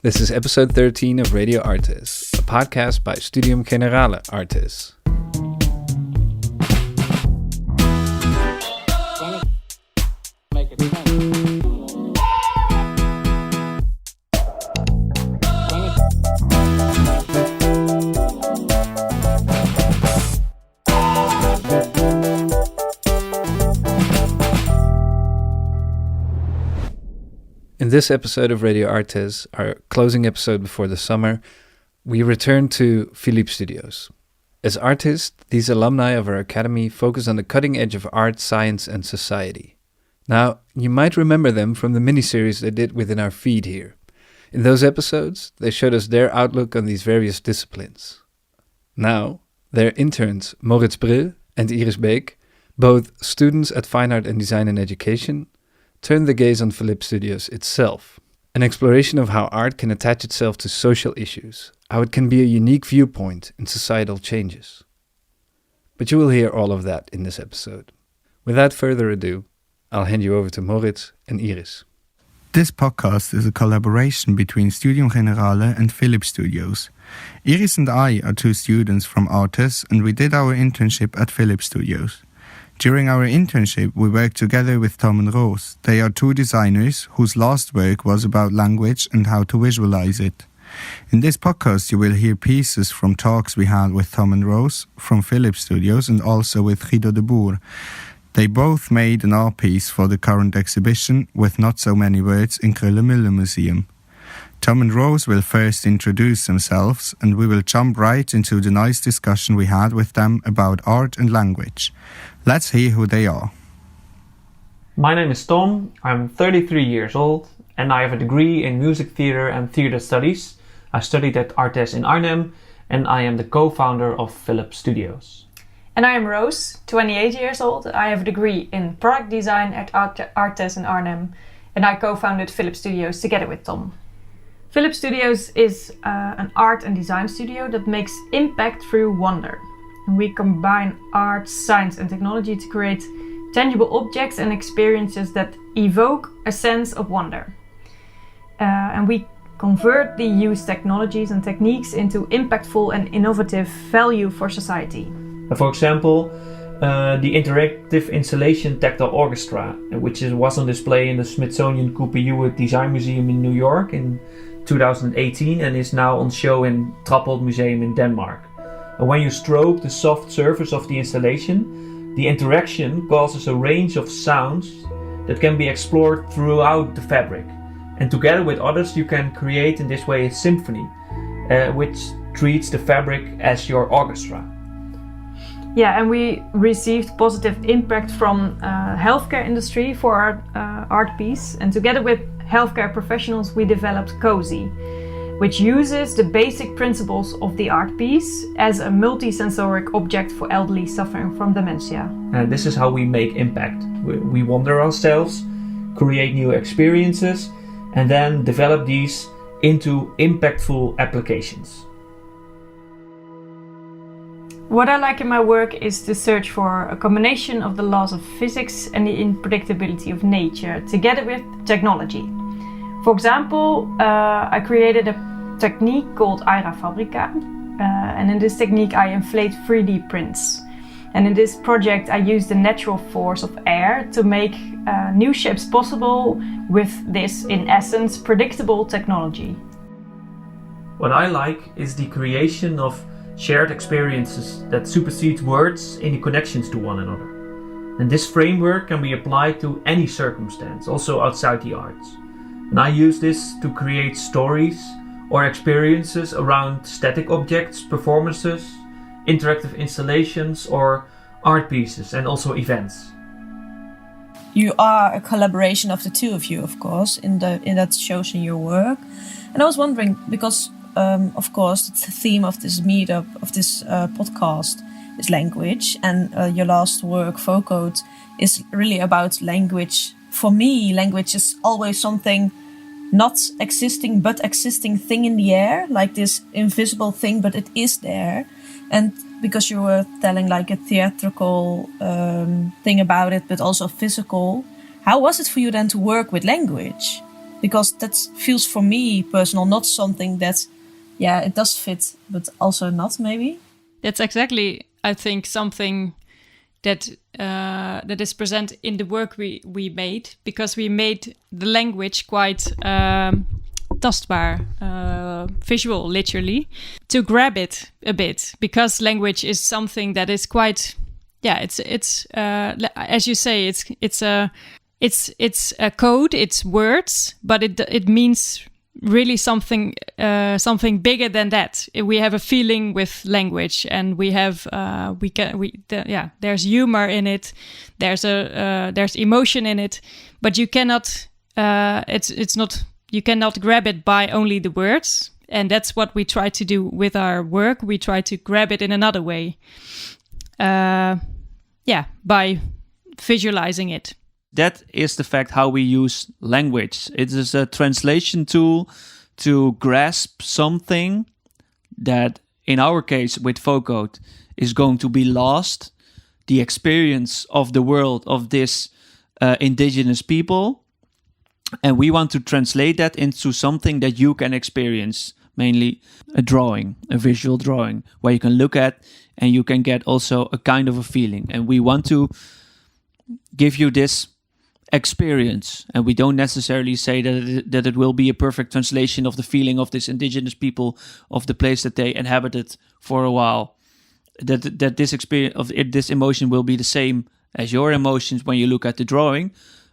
This is episode 13 of Radio ArtEZ, a podcast by Studium Generale ArtEZ. In this episode of Radio ArtEZ, our closing episode before the summer, we return to Fillip Studios. As artists, these alumni of our academy focus on the cutting edge of art, science and society. Now, you might remember them from the miniseries they did within our feed here. In those episodes, they showed us their outlook on these various disciplines. Now, their interns, Moritz Brill and Iris Beek, both students at Fine Art and Design and Education, turn the gaze on Fillip Studios itself, an exploration of how art can attach itself to social issues, how it can be a unique viewpoint in societal changes. But you will hear all of that in this episode. Without further ado, I'll hand you over to Moritz and Iris. This podcast is a collaboration between Studium Generale and Fillip Studios. Iris and I are two students from ArtEZ and we did our internship at Fillip Studios. During our internship, we worked together with Tom and Rose. They are two designers whose last work was about language and how to visualize it. In this podcast, you will hear pieces from talks we had with Tom and Rose from Fillip Studios and also with Guido de Boer. They both made an art piece for the current exhibition with not so many words in Krullenmüller Museum. Tom and Rose will first introduce themselves and we will jump right into the nice discussion we had with them about art and language. Let's hear who they are. My name is Tom, I'm 33 years old and I have a degree in music theatre and theatre studies. I studied at ArtEZ in Arnhem and I am the co-founder of Fillip Studios. And I am Rose, 28 years old. I have a degree in product design at ArtEZ in Arnhem and I co-founded Fillip Studios together with Tom. Fillip Studios is an art and design studio that makes impact through wonder. And we combine art, science and technology to create tangible objects and experiences that evoke a sense of wonder. And we convert the used technologies and techniques into impactful and innovative value for society. For example, the interactive installation Tactile Orchestra, which was on display in the Smithsonian Cooper Hewitt Design Museum in New York in 2018 and is now on show in Trapholt Museum in Denmark. And when you stroke the soft surface of the installation, the interaction causes a range of sounds that can be explored throughout the fabric. And together with others you can create in this way a symphony, which treats the fabric as your orchestra. Yeah, and we received positive impact from healthcare industry for our art piece. And together with healthcare professionals we developed Cozy, which uses the basic principles of the art piece as a multisensoric object for elderly suffering from dementia. And this is how we make impact. We wonder ourselves, create new experiences, and then develop these into impactful applications. What I like in my work is to search for a combination of the laws of physics and the unpredictability of nature, together with technology. For example, I created a technique called Aera Fabrica, and in this technique I inflate 3D prints. And in this project I use the natural force of air to make new shapes possible with this, in essence, predictable technology. What I like is the creation of shared experiences that supersedes words in the connections to one another. And this framework can be applied to any circumstance, also outside the arts. And I use this to create stories or experiences around static objects, performances, interactive installations or art pieces and also events. You are a collaboration of the two of you, of course, in that shows in your work. And I was wondering, because of course, the theme of this meetup, of this podcast, is language, and your last work, Vocode, is really about language. For me, language is always something not existing, but existing thing in the air, like this invisible thing, but it is there. And because you were telling like a theatrical thing about it, but also physical, how was it for you then to work with language? because that feels for me personal, not something that, yeah, it does fit, but also not maybe. That's exactly, I think, something that is present in the work we made, because we made the language quite tastbaar, visual, literally, to grab it a bit, because language is something that is quite, it's as you say, it's a code, it's words, but it means really something bigger than that. We have a feeling with language, and we have there's humor in it, there's emotion in it, but you cannot you cannot grab it by only the words, and that's what we try to do with our work. We try to grab it in another way, by visualizing it. That is the fact how we use language. It is a translation tool to grasp something that, in our case with Vocode, is going to be lost. The experience of the world of this indigenous people. And we want to translate that into something that you can experience. Mainly a drawing, a visual drawing, where you can look at and you can get also a kind of a feeling. And we want to give you this experience, and we don't necessarily say that it will be a perfect translation of the feeling of this indigenous people, of the place that they inhabited for a while, that this experience of it, this emotion will be the same as your emotions when you look at the drawing,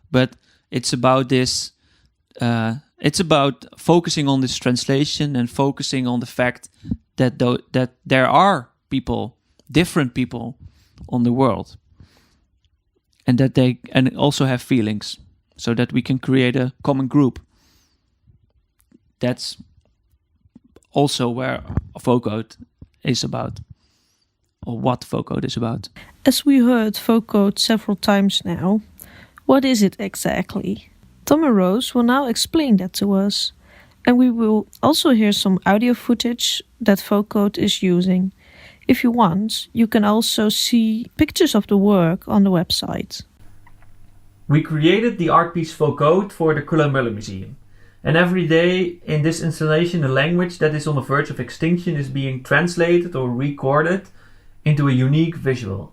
but it's about this it's about focusing on this translation and focusing on the fact that that there are people, different people on the world, and that they and also have feelings, so that we can create a common group. That's also where Vocode is about, or what Vocode is about. As we heard Vocode several times now, what is it exactly? Tom and Rose will now explain that to us, and we will also hear some audio footage that Vocode is using. If you want, you can also see pictures of the work on the website. We created the art piece Vocode for the Cullen Museum. And every day in this installation, a language that is on the verge of extinction is being translated or recorded into a unique visual.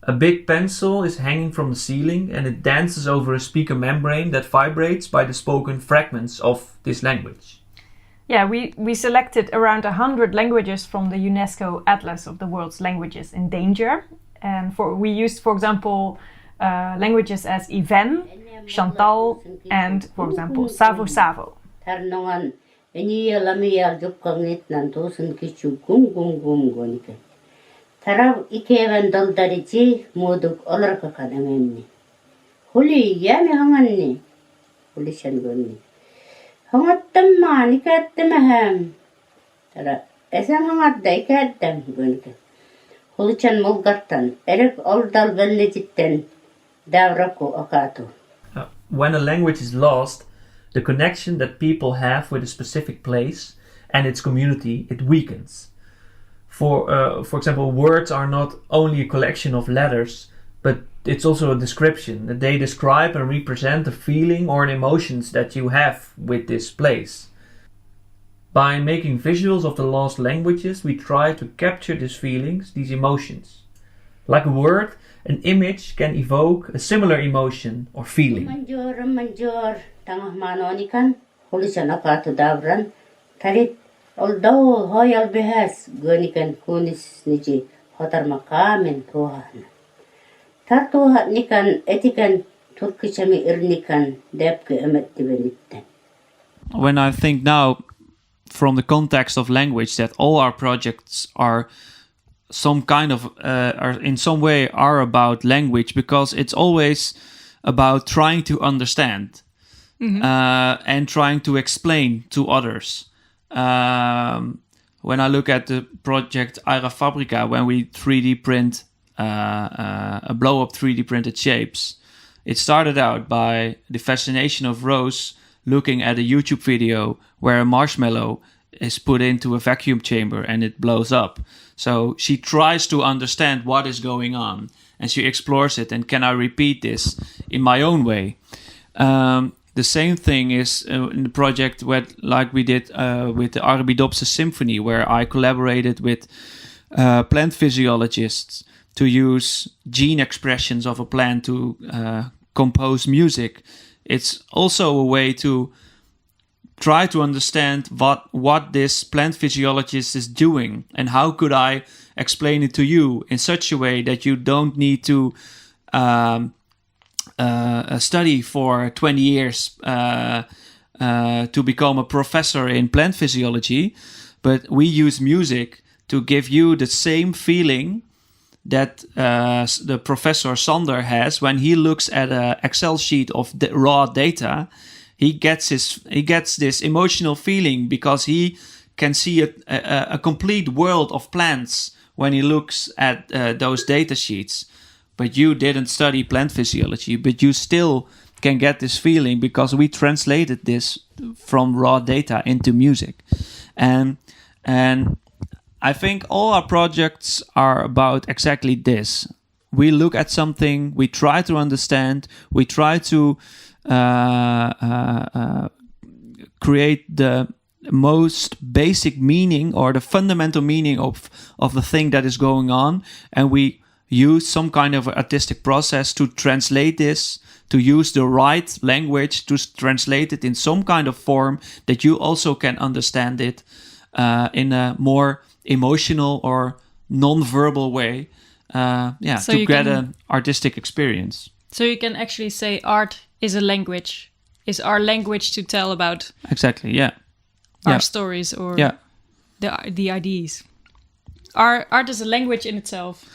A big pencil is hanging from the ceiling, and it dances over a speaker membrane that vibrates by the spoken fragments of this language. Yeah, we selected around 100 languages from the UNESCO Atlas of the World's Languages in Danger. And we used, for example, languages as Iven, Chantal, and, for example, Savo Savo. Tarab ikevan doldarici moduk olarka kadamemni. Huli yani hanganni. Huli shangonni. Hangattamma nikattamaham. Tara esam hangat daikattam gonka. Huli chan mulgattan. Erek oldal velnejitten. Davrako akato. When a language is lost, the connection that people have with a specific place and its community, it weakens. For example, words are not only a collection of letters, but it's also a description. That they describe and represent the feeling or the emotions that you have with this place. By making visuals of the lost languages, we try to capture these feelings, these emotions. Like a word, an image can evoke a similar emotion or feeling. Manjor, tangah manonikan, hulisan akato davran, tarit. Although hoyal behas gonikan kunis niji hotar makamen tuhan. Tartuhat nikan etikan turkichami irnikan depke emet divenitten. When I think now from the context of language that all our projects are some kind of are in some way are about language, because it's always about trying to understand and trying to explain to others. When I look at the project Aira Fabrica, when we 3D print a blow-up 3D printed shapes, it started out by the fascination of Rose looking at a YouTube video where a marshmallow is put into a vacuum chamber and it blows up. So she tries to understand what is going on, and she explores it, and can I repeat this in my own way? the same thing is in the project like we did with the Arabidopsis Symphony, where I collaborated with plant physiologists to use gene expressions of a plant to compose music. It's also a way to try to understand what this plant physiologist is doing, and how could I explain it to you in such a way that you don't need to study for 20 years to become a professor in plant physiology, but we use music to give you the same feeling that the Professor Sander has when he looks at an Excel sheet of raw data. He gets this emotional feeling because he can see a complete world of plants when he looks at those data sheets. But you didn't study plant physiology, but you still can get this feeling because we translated this from raw data into music. And I think all our projects are about exactly this. We look at something, we try to understand, we try to create the most basic meaning or the fundamental meaning of the thing that is going on, and we use some kind of artistic process to translate this, to use the right language to translate it in some kind of form that you also can understand it in a more emotional or non-verbal way, so to get an artistic experience. So you can actually say art is a language, is our language to tell about our stories or the ideas. Our art is a language in itself.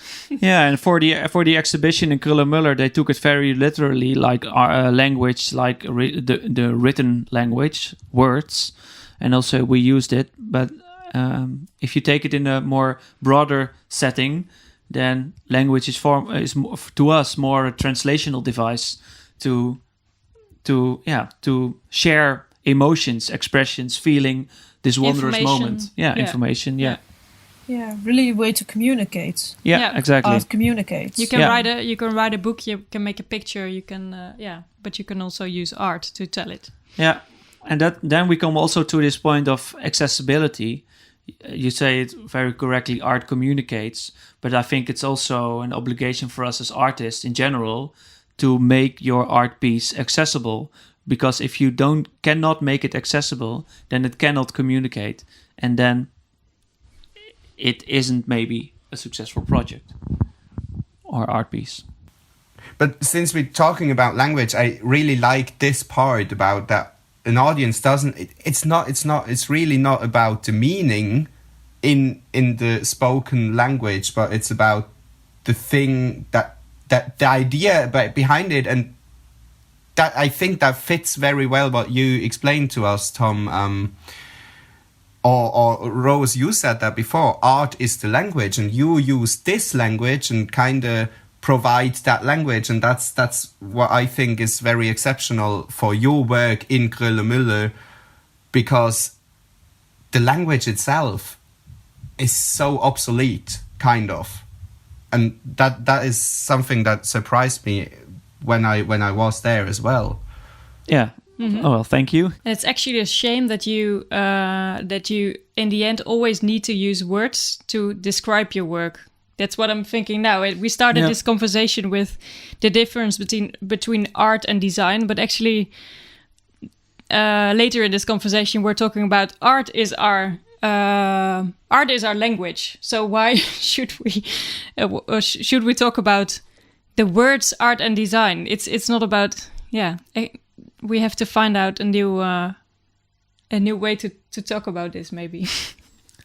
And for the exhibition in Krullenmuller, they took it very literally, like our language, like the written language, words, and also we used it. But if you take it in a more broader setting, then language is to us more a translational device to share emotions, expressions, feeling this wondrous moment. Information. Yeah, really a way to communicate. Yeah, exactly. Art communicates. You can write a book. You can make a picture. You can but you can also use art to tell it. Yeah, and then we come also to this point of accessibility. You say it very correctly. Art communicates, but I think it's also an obligation for us as artists in general to make your art piece accessible. Because if you cannot make it accessible, then it cannot communicate, and then it isn't maybe a successful project or art piece. But since we're talking about language, I really like this part about that an audience doesn't... It's really not about the meaning in the spoken language, but it's about the thing that the idea behind it, and that I think that fits very well what you explained to us, Tom. Or Rose, you said that before. Art is the language, and you use this language and kind of provide that language, and that's what I think is very exceptional for your work in Krullenmuller, because the language itself is so obsolete, kind of, and that is something that surprised me when I was there as well. Yeah. Mm-hmm. Oh well, thank you. And it's actually a shame that you in the end always need to use words to describe your work. That's what I'm thinking now. We started this conversation with the difference between art and design, but actually later in this conversation we're talking about art is our language. So why should we talk about the words art and design? It's not about we have to find out a new way to talk about this, maybe.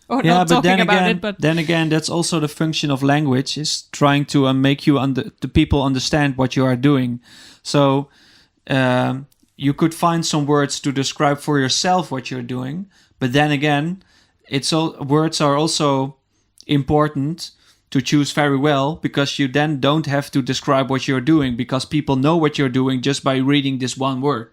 Or not talking about it, but then again, that's also the function of language, is trying to make the people understand what you are doing. So you could find some words to describe for yourself what you're doing, but then again, words are also important to choose very well, because you then don't have to describe what you're doing, because people know what you're doing just by reading this one word.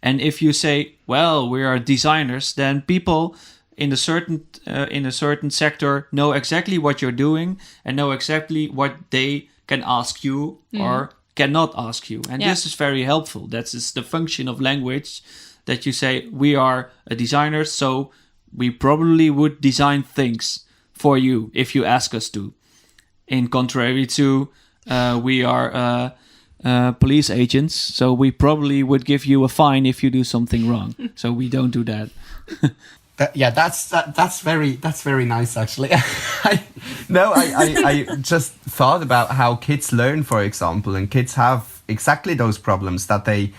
And if you say, well, we are designers, then people in a certain sector know exactly what you're doing and know exactly what they can ask you or cannot ask you. And this is very helpful. That's the function of language, that you say, we are a designer, so we probably would design things for you if you ask us to. In contrary to, we are police agents, so we probably would give you a fine if you do something wrong. So we don't do that. That's very nice, actually. I just thought about how kids learn, for example, and kids have exactly those problems, that they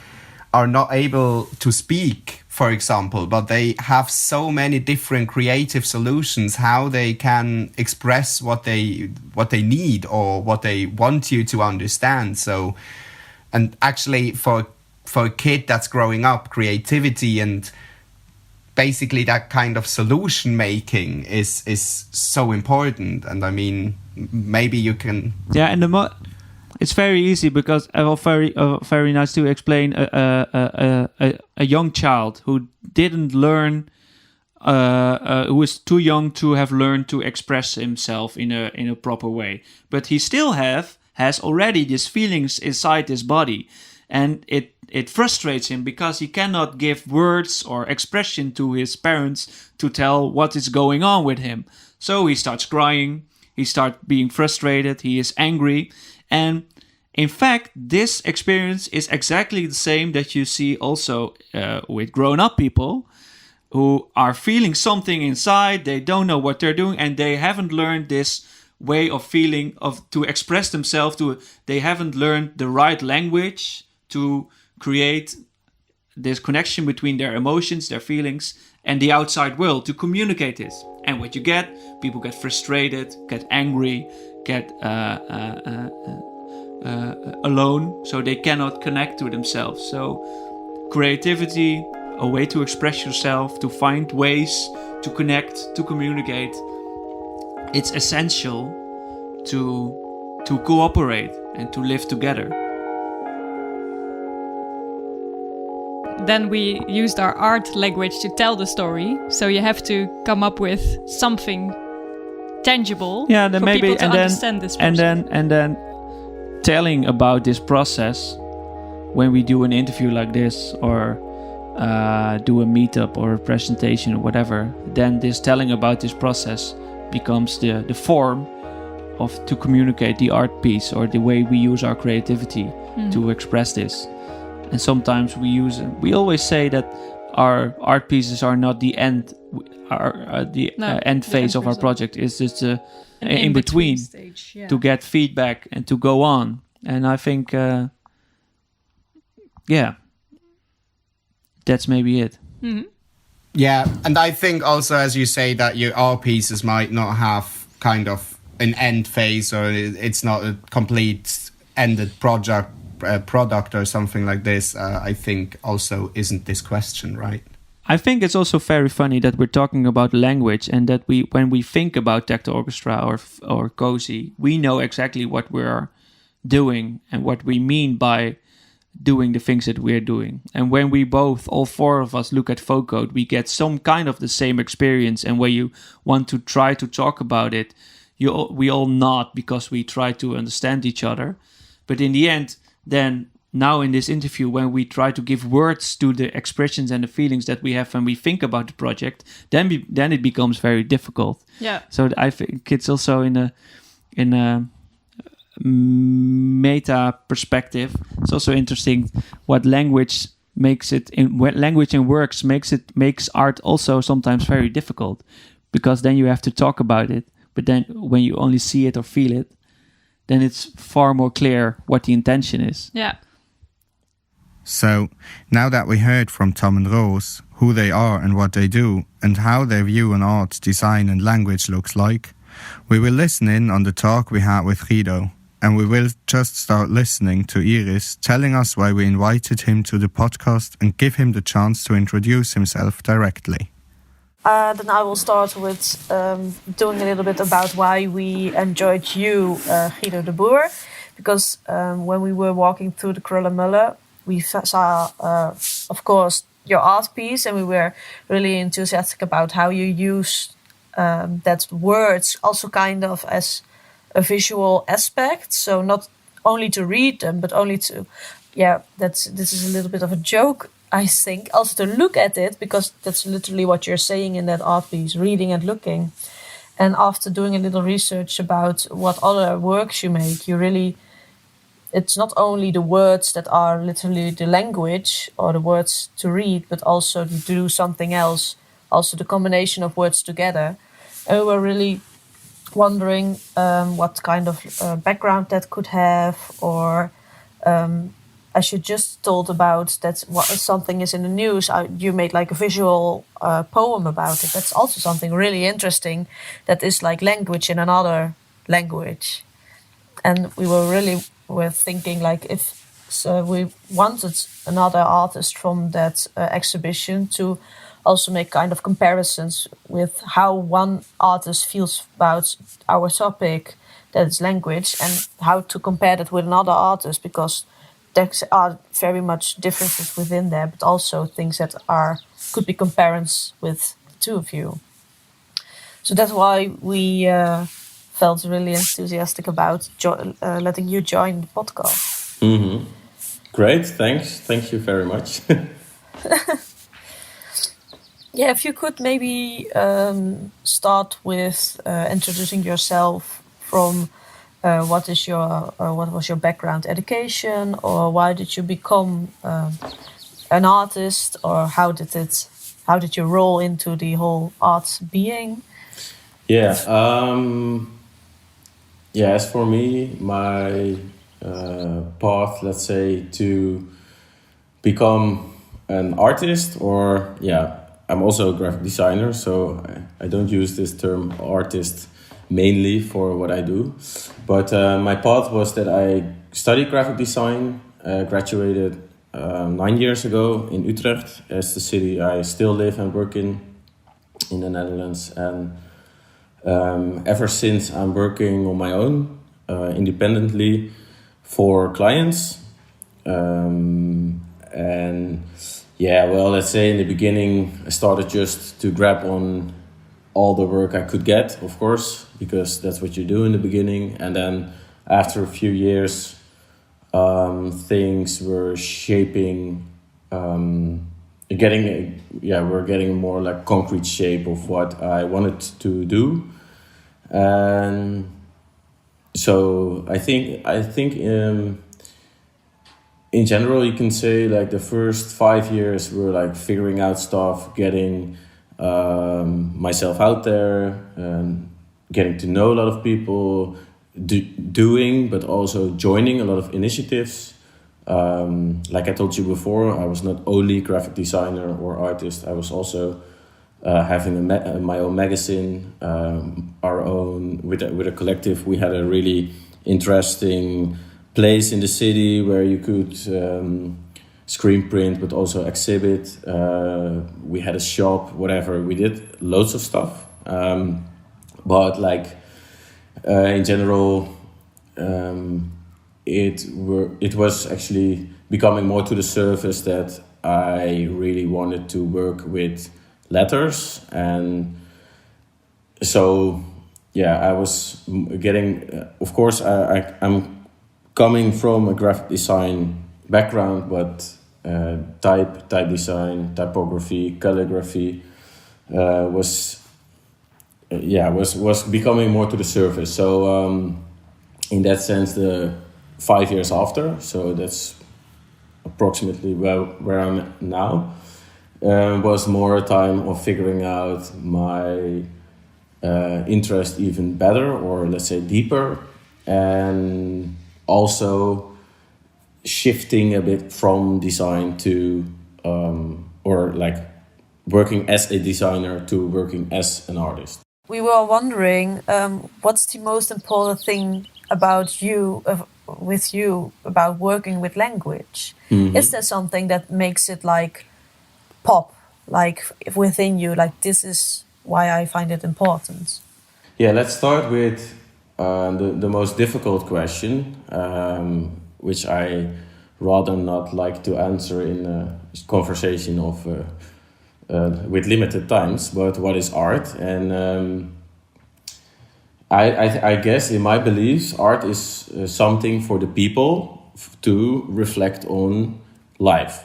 are not able to speak, for example, but they have so many different creative solutions how they can express what they need or what they want you to understand. So, and actually for a kid that's growing up, creativity and basically that kind of solution making is so important. And I mean, maybe you can... Yeah, and it's very easy, because very nice to explain a young child who didn't learn, who was too young to have learned to express himself in a proper way, but he still has already these feelings inside his body, and it frustrates him because he cannot give words or expression to his parents to tell what is going on with him. So he starts crying, he starts being frustrated, he is angry. And in fact, this experience is exactly the same that you see also with grown-up people who are feeling something inside, they don't know what they're doing, and they haven't learned this way of feeling, to express themselves, they haven't learned the right language to create this connection between their emotions, their feelings, and the outside world, to communicate this. And what you get, people get frustrated, get angry, get alone, so they cannot connect to themselves. So creativity, a way to express yourself, to find ways to connect, to communicate, it's essential to cooperate and to live together. Then we used our art language to tell the story. So you have to come up with something tangible for people to understand this process. And then telling about this process when we do an interview like this, or do a meetup or a presentation or whatever, then this telling about this process becomes the form to communicate the art piece, or the way we use our creativity to express this. And sometimes we always say that our art pieces are not the end, end phase of our project. It's just in between stage, to get feedback and to go on. And I think, that's maybe it. Mm-hmm. Yeah, and I think also, as you say, that your art pieces might not have kind of an end phase, or it's not a complete ended product or something like this, I think also isn't this question, right? I think it's also very funny that we're talking about language, and that when we think about Tactile Orchestra or Cozy, we know exactly what we're doing and what we mean by doing the things that we're doing. And when we all four of us look at Vocode, we get some kind of the same experience, and when you want to try to talk about it, we all nod because we try to understand each other. But in the end, then now in this interview, when we try to give words to the expressions and the feelings that we have when we think about the project, then it becomes very difficult. Yeah. So I think it's also in a meta perspective. It's also interesting what language makes it. What language and works makes art also sometimes very difficult, because then you have to talk about it. But then when you only see it or feel it, then it's far more clear what the intention is. Yeah. So, now that we heard from Tom and Rose, who they are and what they do, and how their view on art, design and language looks like, we will listen in on the talk we had with Guido, and we will just start listening to Iris telling us why we invited him to the podcast and give him the chance to introduce himself directly. Then I will start with doing a little bit about why we enjoyed you, Guido de Boer, because when we were walking through the Krullenmuller, we saw, of course, your art piece, and we were really enthusiastic about how you use that words also kind of as a visual aspect. So not only to read them, but only to, this is a little bit of a joke, I think, also to look at it, because that's literally what you're saying in that art piece, reading and looking. And after doing a little research about what other works you make, it's not only the words that are literally the language or the words to read, but also to do something else, also the combination of words together. And we were really wondering what kind of background that could have, or as you just told about that something is in the news, you made like a visual poem about it. That's also something really interesting, that is like language in another language. And we were thinking like if we wanted another artist from that exhibition to also make kind of comparisons with how one artist feels about our topic, that is language, and how to compare that with another artist, because there are very much differences within there, but also things that could be comparisons with the two of you. So that's why we felt really enthusiastic about letting you join the podcast. Mm-hmm. Great, thanks. Thank you very much. Yeah, if you could maybe start with introducing yourself from what was your background, education, or why did you become an artist, or how did you roll into the whole art being? Yeah. As for me, my path, let's say, to become an artist, or I'm also a graphic designer, so I don't use this term artist mainly for what I do. But my path was that I studied graphic design, graduated 9 years ago in Utrecht, as the city I still live and work in the Netherlands. And ever since, I'm working on my own, independently for clients. Let's say in the beginning, I started just to grab on all the work I could get, of course, because that's what you do in the beginning. And then after a few years, things were shaping, we're getting a more like concrete shape of what I wanted to do. And so I think in general, you can say like the first 5 years were like figuring out stuff, getting myself out there, and getting to know a lot of people, doing, but also joining a lot of initiatives. Like I told you before, I was not only graphic designer or artist. I was also having my own magazine, with a collective. We had a really interesting place in the city where you could screen print, but also exhibit. We had a shop, whatever. We did loads of stuff. But like in general, it was actually becoming more to the surface that I really wanted to work with letters. And so, I was getting, of course, I'm coming from a graphic design background, but type design, typography, calligraphy was becoming more to the surface. So in that sense, the 5 years after, so that's approximately where I'm now, was more a time of figuring out my interest even better, or let's say deeper, and also shifting a bit from design to or like working as a designer to working as an artist. We were wondering what's the most important thing about you, with you, about working with language? Mm-hmm. Is there something that makes it like pop, like within you, like this is why I find it important? Yeah, let's start with the most difficult question, which I rather not like to answer in a conversation of with limited times. But what is art? And I guess in my beliefs, art is something for the people to reflect on life.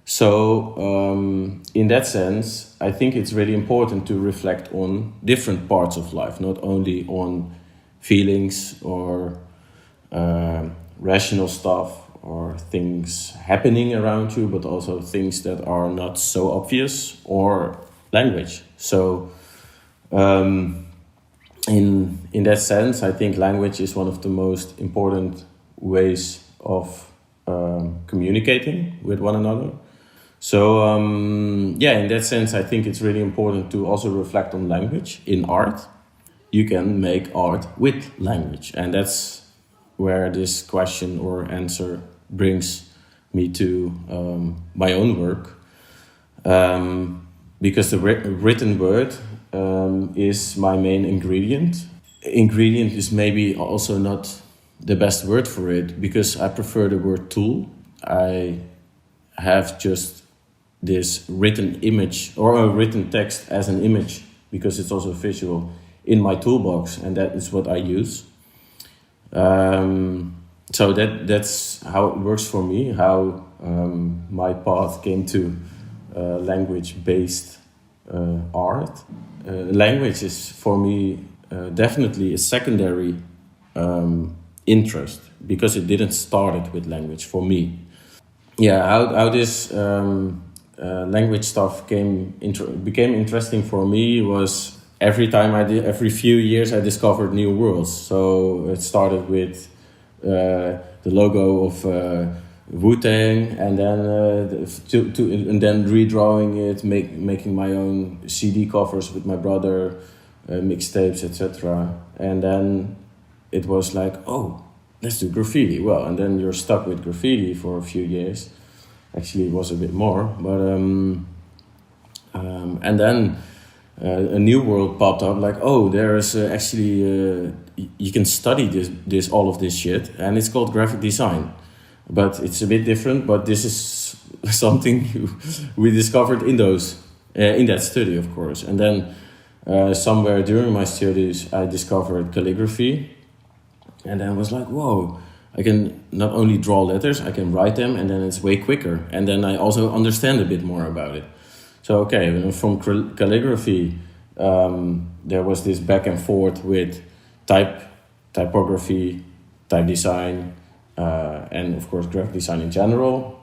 So in that sense, I think it's really important to reflect on different parts of life, not only on feelings or rational stuff or things happening around you, but also things that are not so obvious, or language. So in that sense, I think language is one of the most important ways of communicating with one another. So in that sense, I think it's really important to also reflect on language in art. You can make art with language, and that's where this question or answer brings me to my own work, because the written word is my main ingredient. Ingredient is maybe also not the best word for it, because I prefer the word tool. I have just this written image or a written text as an image, because it's also visual, in my toolbox, and that is what I use. So that's how it works for me, how my path came to language-based art. Language is for me definitely a secondary interest, because it didn't start it with language for me. Yeah, how this language stuff became interesting for me was every few years I discovered new worlds. So it started with the logo of Wu-Tang, and then and then redrawing it, making my own CD covers with my brother, mixtapes, etc. And then it was like, oh, let's do graffiti. Well, and then you're stuck with graffiti for a few years. Actually, it was a bit more, but and then a new world popped up. Like, oh, there's actually you can study all of this shit, and it's called graphic design. But it's a bit different. But this is something we discovered in that study, of course. And then somewhere during my studies, I discovered calligraphy, and then I was like, whoa. I can not only draw letters, I can write them, and then it's way quicker. And then I also understand a bit more about it. So, okay, from calligraphy, there was this back and forth with typography, type design, and of course graphic design in general.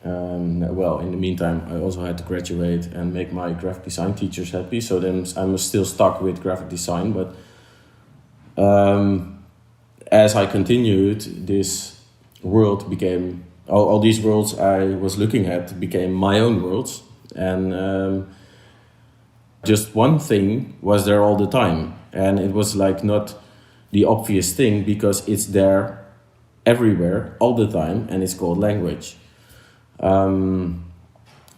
Well, in the meantime, I also had to graduate and make my graphic design teachers happy. So then I'm still stuck with graphic design, but as I continued, this world became, all these worlds I was looking at became my own worlds. And just one thing was there all the time. And it was like not the obvious thing, because it's there everywhere all the time, and it's called language.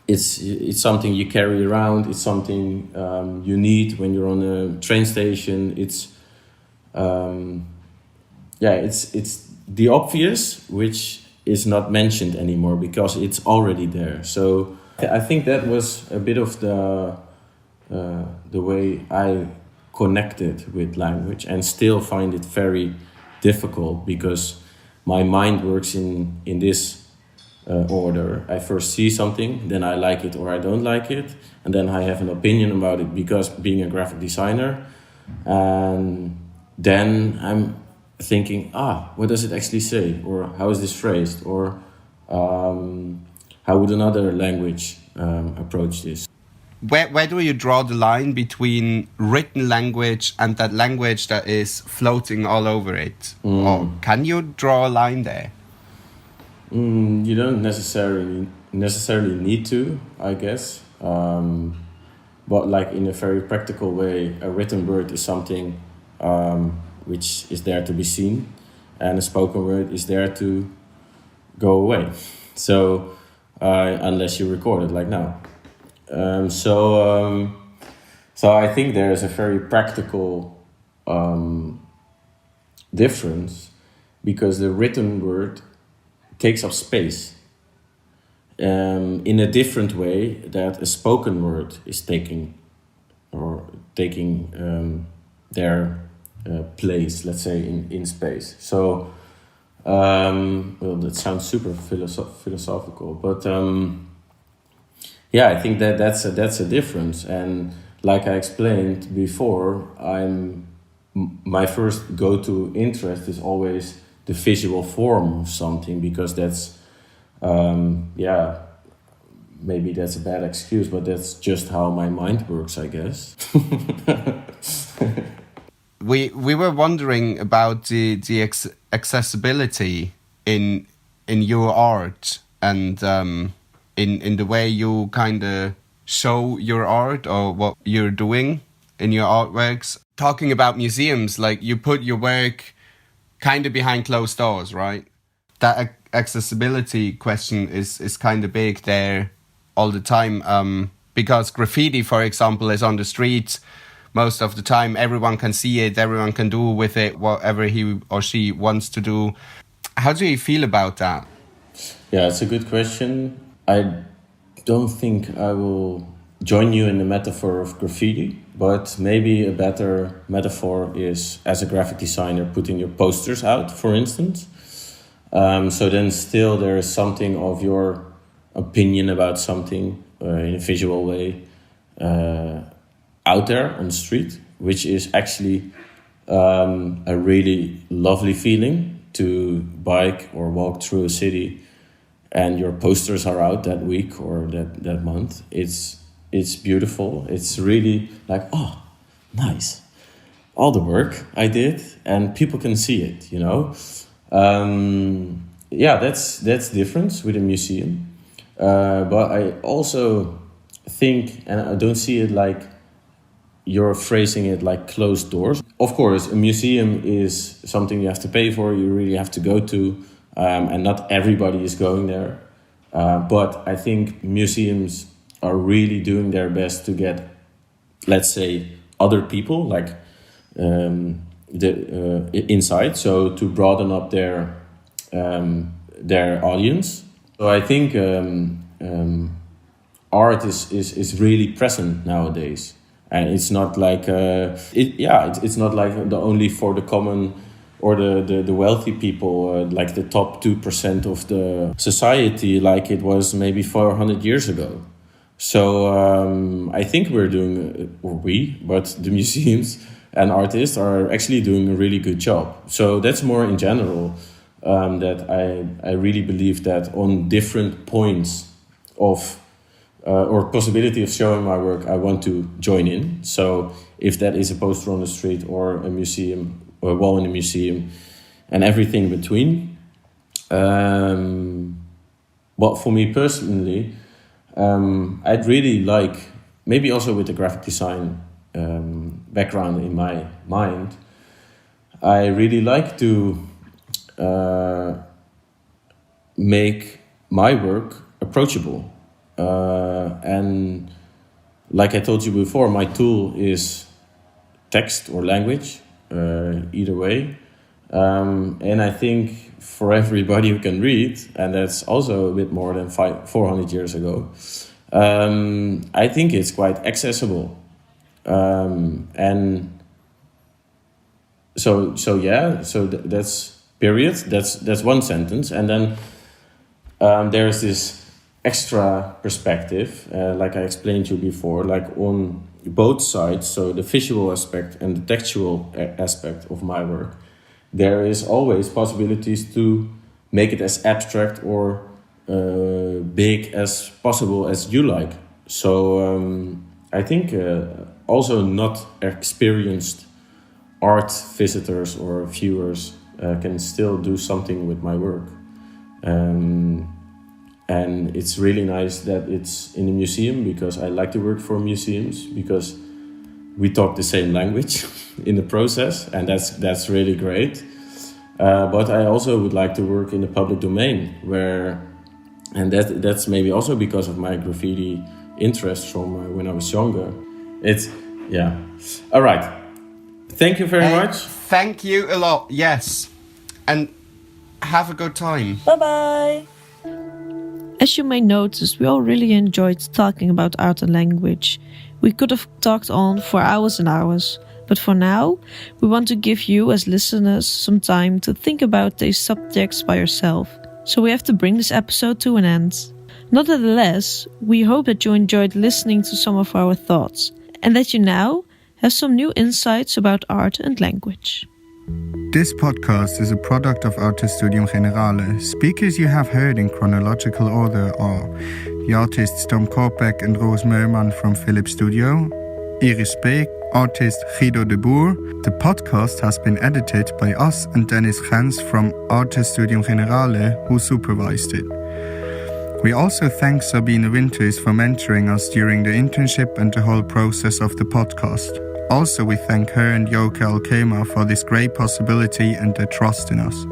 It's something you carry around. It's something you need when you're on a train station. It's the obvious, which is not mentioned anymore because it's already there. So I think that was a bit of the way I connected with language, and still find it very difficult, because my mind works in this order. I first see something, then I like it or I don't like it, and then I have an opinion about it because being a graphic designer, and then I'm thinking, what does it actually say, or how is this phrased, or how would another language approach this? Where do you draw the line between written language and that language that is floating all over it? Or can you draw a line there? You don't necessarily need to, I guess. But like in a very practical way, a written word is something which is there to be seen, and a spoken word is there to go away. So unless you record it like now. So I think there is a very practical difference, because the written word takes up space in a different way that a spoken word is taking their place, let's say, in space. So, well, that sounds super philosophical, but yeah, I think that's a difference. And like I explained before, my first go-to interest is always the visual form of something, because that's maybe that's a bad excuse, but that's just how my mind works, I guess. We were wondering about the accessibility in your art, and in the way you kind of show your art or what you're doing in your artworks. Talking about museums, like you put your work kind of behind closed doors, right? That accessibility question is kind of big there all the time, because graffiti, for example, is on the street most of the time. Everyone can see it, everyone can do with it whatever he or she wants to do. How do you feel about that? Yeah, it's a good question. I don't think I will join you in the metaphor of graffiti, but maybe a better metaphor is, as a graphic designer, putting your posters out, for instance. So then still there is something of your opinion about something in a visual way out there on the street, which is actually a really lovely feeling to bike or walk through a city and your posters are out that week or that month. It's beautiful. It's really like, oh, nice. All the work I did and people can see it, you know. Yeah, that's different with a museum. But I also think, and I don't see it like you're phrasing it like closed doors. Of course, a museum is something you have to pay for, you really have to go to, and not everybody is going there. But I think museums are really doing their best to get, let's say, other people, like inside, so to broaden up their audience. So I think art is really present nowadays, and it's not like it's not like only for the common or the wealthy people, like the top 2% of the society, like it was maybe 400 years ago. So I think we're doing, but the museums and artists are actually doing a really good job. So that's more in general, that I really believe that on different points of or possibility of showing my work, I want to join in. So if that is a poster on the street or a museum or a wall in a museum and everything between. But for me personally, I'd really like, maybe also with the graphic design background in my mind, I really like to make my work approachable. And like I told you before, my tool is text or language, either way. And I think for everybody who can read, and that's also a bit more than 400 years ago, I think it's quite accessible. And so that's period. That's one sentence, and then there's this extra perspective, like I explained to you before, like on both sides. So the visual aspect and the textual aspect of my work, there is always possibilities to make it as abstract or big as possible as you like. So I think also not experienced art visitors or viewers can still do something with my work. And it's really nice that it's in a museum, because I like to work for museums, because we talk the same language in the process, and that's really great. But I also would like to work in the public domain, and that's maybe also because of my graffiti interest from when I was younger. All right. Thank you very much. Thank you a lot. Yes, and have a good time. Bye-bye. As you may notice, we all really enjoyed talking about art and language. We could have talked on for hours and hours, But for now, we want to give you as listeners some time to think about these subjects by yourself. So we have to bring this episode to an end. Nonetheless, we hope that you enjoyed listening to some of our thoughts and that you now have some new insights about art and language. This podcast is a product of Studium Generale. Speakers you have heard in chronological order are the artists Tom Korpek and Roos Meurman from Fillip Studio, Iris Beek, artist Guido de Boer. The podcast has been edited by us and Dennis Gens from Studium Generale, who supervised it. We also thank Sabine Winters for mentoring us during the internship and the whole process of the podcast. Also, we thank her and Joke Alkema for this great possibility and their trust in us.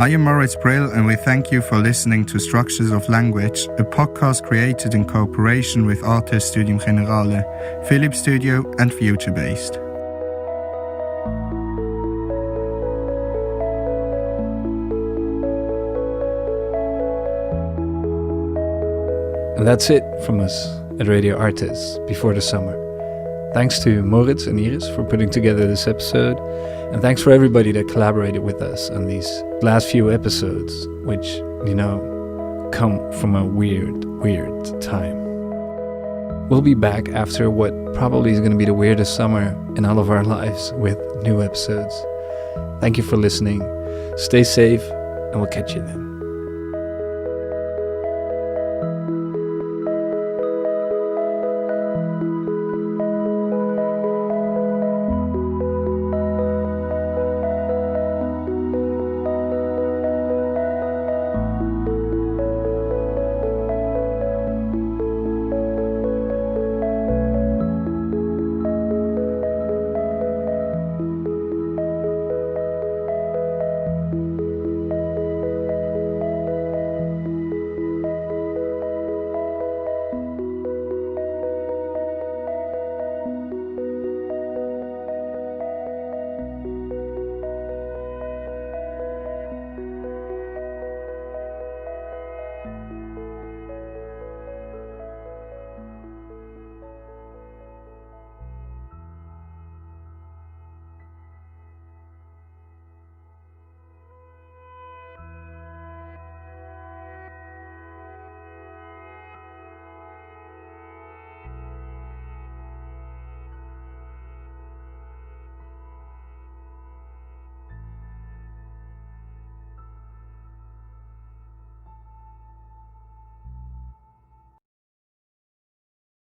I am Moritz Brill, and we thank you for listening to Structures of Language, a podcast created in cooperation with ArtEZ Studium Generale, Fillip Studio and Future-Based. And that's it from us at Radio ArtEZ before the summer. Thanks to Moritz and Iris for putting together this episode, and thanks for everybody that collaborated with us on these last few episodes, which, come from a weird time. We'll be back after what probably is going to be the weirdest summer in all of our lives with new episodes. Thank you for listening. Stay safe, and we'll catch you then.